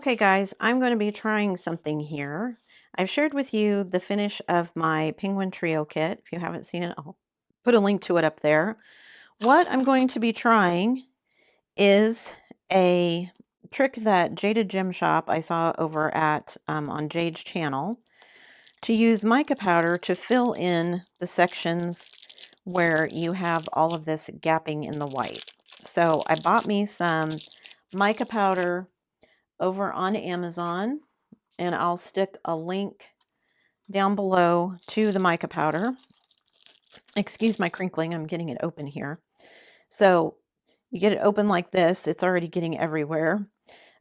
Okay guys, I'm going to be trying something here. I've shared with you the finish of my Penguin Trio kit. If you haven't seen it, I'll put a link to it up there. What I'm going to be trying is a trick that Jaded Gem Shop I saw over at on Jade's channel, to use mica powder to fill in the sections where you have all of this gapping in the white. So I bought me some mica powder over on Amazon, and I'll stick a link down below to the mica powder. Excuse my crinkling, I'm getting it open here. So you get it open like this, it's already getting everywhere.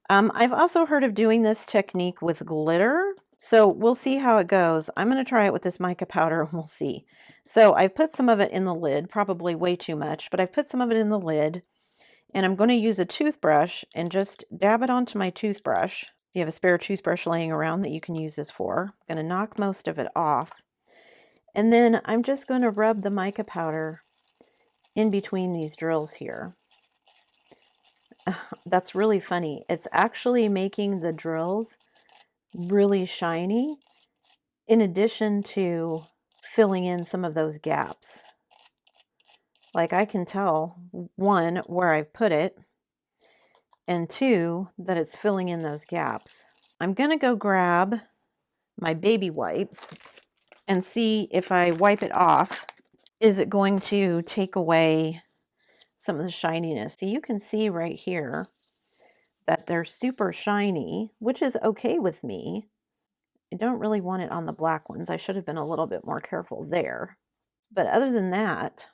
I've also heard of doing this technique with glitter, so we'll see how it goes. I'm going to try it with this mica powder and we'll see. So I've put some of it in the lid, probably way too much, but I've put some of it in the lid, and I'm going to use a toothbrush and just dab it onto my toothbrush. If you have a spare toothbrush laying around that you can use this for. I'm going to knock most of it off. And then I'm just going to rub the mica powder in between these drills here. That's really funny. It's actually making the drills really shiny, in addition to filling in some of those gaps. Like, I can tell, one, where I've put it, and two, that it's filling in those gaps. I'm going to go grab my baby wipes and see if I wipe it off, is it going to take away some of the shininess. So you can see right here that they're super shiny, which is okay with me. I don't really want it on the black ones. I should have been a little bit more careful there. But other than that,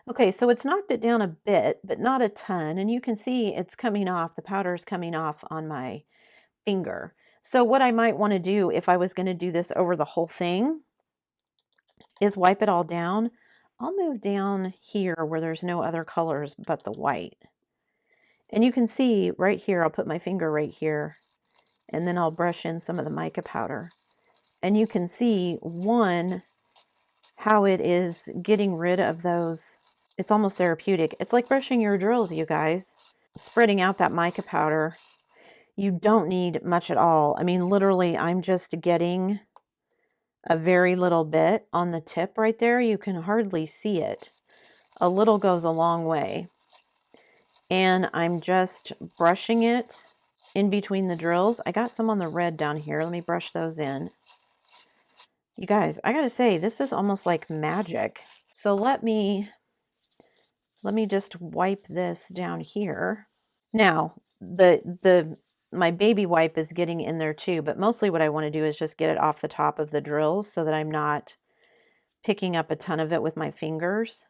okay, so it's knocked it down a bit, but not a ton. And you can see it's coming off, the powder is coming off on my finger. So what I might want to do if I was going to do this over the whole thing is wipe it all down. I'll move down here where there's no other colors but the white. And you can see right here, I'll put my finger right here, and then I'll brush in some of the mica powder. And you can see, one, how it is getting rid of those. It's almost therapeutic. It's like brushing your drills, you guys. Spreading out that mica powder. You don't need much at all. I mean, literally, I'm just getting a very little bit on the tip right there. You can hardly see it. A little goes a long way. And I'm just brushing it in between the drills. I got some on the red down here. Let me brush those in. You guys, I gotta say, this is almost like magic. So let me just wipe this down here. Now, my baby wipe is getting in there too, but mostly what I want to do is just get it off the top of the drills so that I'm not picking up a ton of it with my fingers.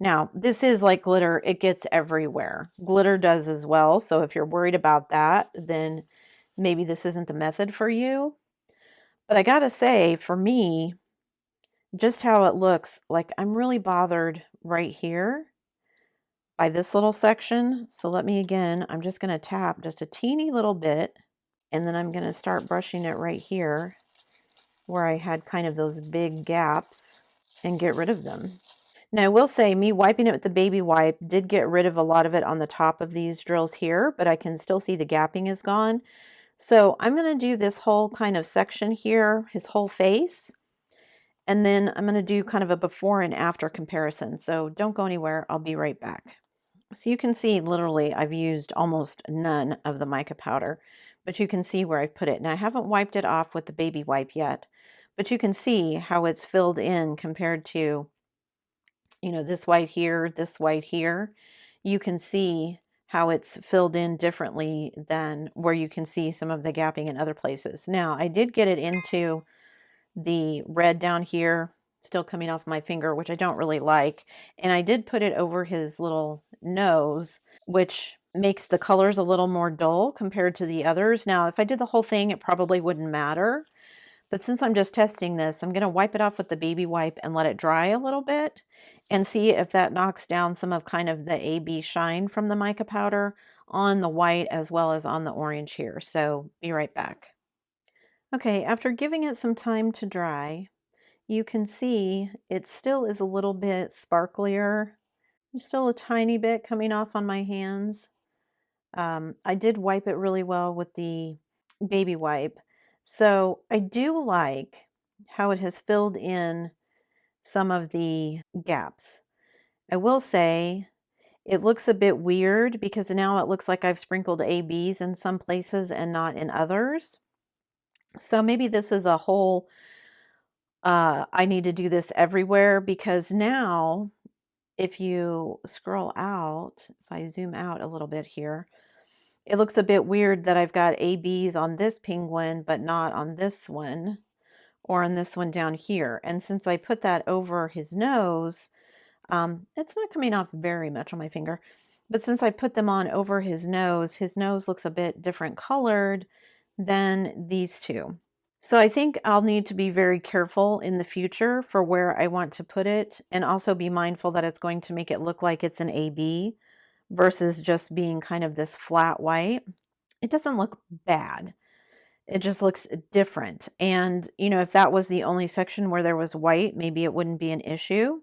Now, this is like glitter. It gets everywhere. Glitter does as well. So if you're worried about that, then maybe this isn't the method for you. But I gotta say, for me, just how it looks, like I'm really bothered right here by this little section. So let me again, I'm just going to tap just a teeny little bit, and then I'm going to start brushing it right here where I had kind of those big gaps and get rid of them. Now, I will say, me wiping it with the baby wipe did get rid of a lot of it on the top of these drills here, but I can still see the gapping is gone. So I'm going to do this whole kind of section here, his whole face, and then I'm going to do kind of a before and after comparison. So don't go anywhere. I'll be right back. So you can see, literally, I've used almost none of the mica powder, but you can see where I've put it. Now, I haven't wiped it off with the baby wipe yet, but you can see how it's filled in compared to, you know, this white here, this white here. You can see how it's filled in differently than where you can see some of the gapping in other places. Now, I did get it into the red down here, still coming off my finger, which I don't really like. And I did put it over his little nose, which makes the colors a little more dull compared to the others. Now, if I did the whole thing, it probably wouldn't matter. But since I'm just testing this, I'm going to wipe it off with the baby wipe and let it dry a little bit and see if that knocks down some of kind of the AB shine from the mica powder on the white as well as on the orange here. So be right back. Okay, after giving it some time to dry, you can see it still is a little bit sparklier. There's still a tiny bit coming off on my hands. I did wipe it really well with the baby wipe. So I do like how it has filled in some of the gaps. I will say it looks a bit weird because now it looks like I've sprinkled ABs in some places and not in others. So maybe this is a whole, I need to do this everywhere, because now if you scroll out, if I zoom out a little bit here, it looks a bit weird that I've got ABs on this penguin, but not on this one or on this one down here. And since I put that over his nose, it's not coming off very much on my finger, but since I put them on over his nose looks a bit different colored than these two. So I think I'll need to be very careful in the future for where I want to put it, and also be mindful that it's going to make it look like it's an AB versus just being kind of this flat white. It doesn't look bad. It just looks different. And, you know, if that was the only section where there was white, maybe it wouldn't be an issue.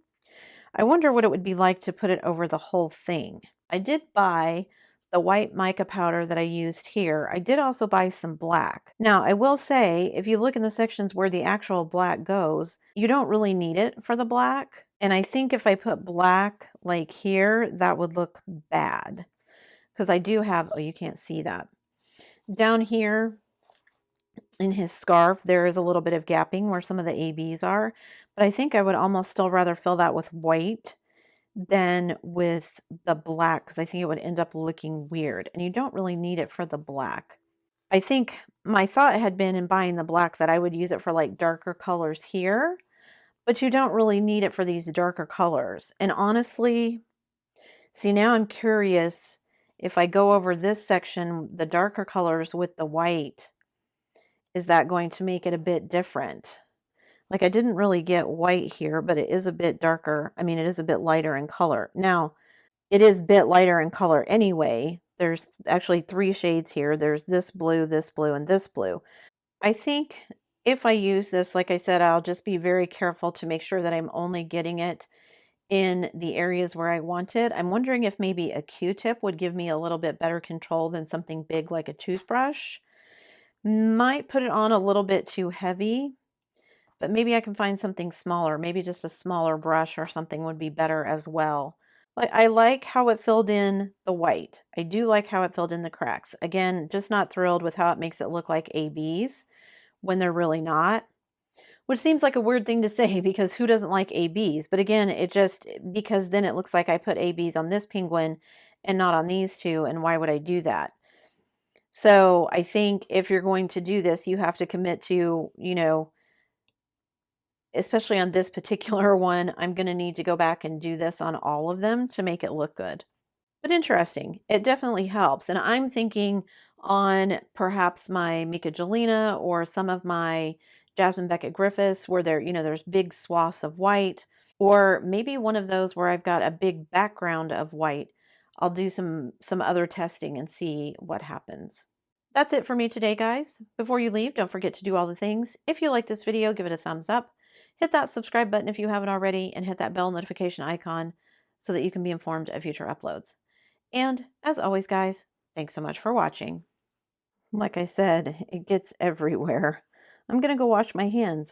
I wonder what it would be like to put it over the whole thing. I did buy the white mica powder that I used here. I did also buy some black. Now, I will say, if you look in the sections where the actual black goes, you don't really need it for the black. And I think if I put black like here, that would look bad. Because I do have, oh, you can't see that. Down here in his scarf, there is a little bit of gapping where some of the ABs are. But I think I would almost still rather fill that with white than with the black, because I think it would end up looking weird, and you don't really need it for the black. I think my thought had been in buying the black that I would use it for like darker colors here, but you don't really need it for these darker colors. And honestly, see, now I'm curious if I go over this section, the darker colors with the white, is that going to make it a bit different? Like, I didn't really get white here, but it is a bit darker. I mean, it is a bit lighter in color. Now, it is a bit lighter in color anyway. There's actually 3 shades here. There's this blue, and this blue. I think if I use this, like I said, I'll just be very careful to make sure that I'm only getting it in the areas where I want it. I'm wondering if maybe a Q-tip would give me a little bit better control than something big like a toothbrush. Might put it on a little bit too heavy, but maybe I can find something smaller. Maybe just a smaller brush or something would be better as well. Like, I like how it filled in the white. I do like how it filled in the cracks. Again, just not thrilled with how it makes it look like ABs when they're really not. Which seems like a weird thing to say, because who doesn't like ABs? But again, it just, because then it looks like I put ABs on this penguin and not on these two, and why would I do that? So I think if you're going to do this, you have to commit to, you know, especially on this particular one, I'm going to need to go back and do this on all of them to make it look good. But interesting. It definitely helps. And I'm thinking on perhaps my Mica or some of my Jasmine Beckett Griffiths where there, you know, there's big swaths of white, or maybe one of those where I've got a big background of white. I'll do some other testing and see what happens. That's it for me today, guys. Before you leave, don't forget to do all the things. If you like this video, give it a thumbs up. Hit that subscribe button if you haven't already, and hit that bell notification icon so that you can be informed of future uploads. And as always, guys, thanks so much for watching. Like I said, it gets everywhere. I'm going to go wash my hands.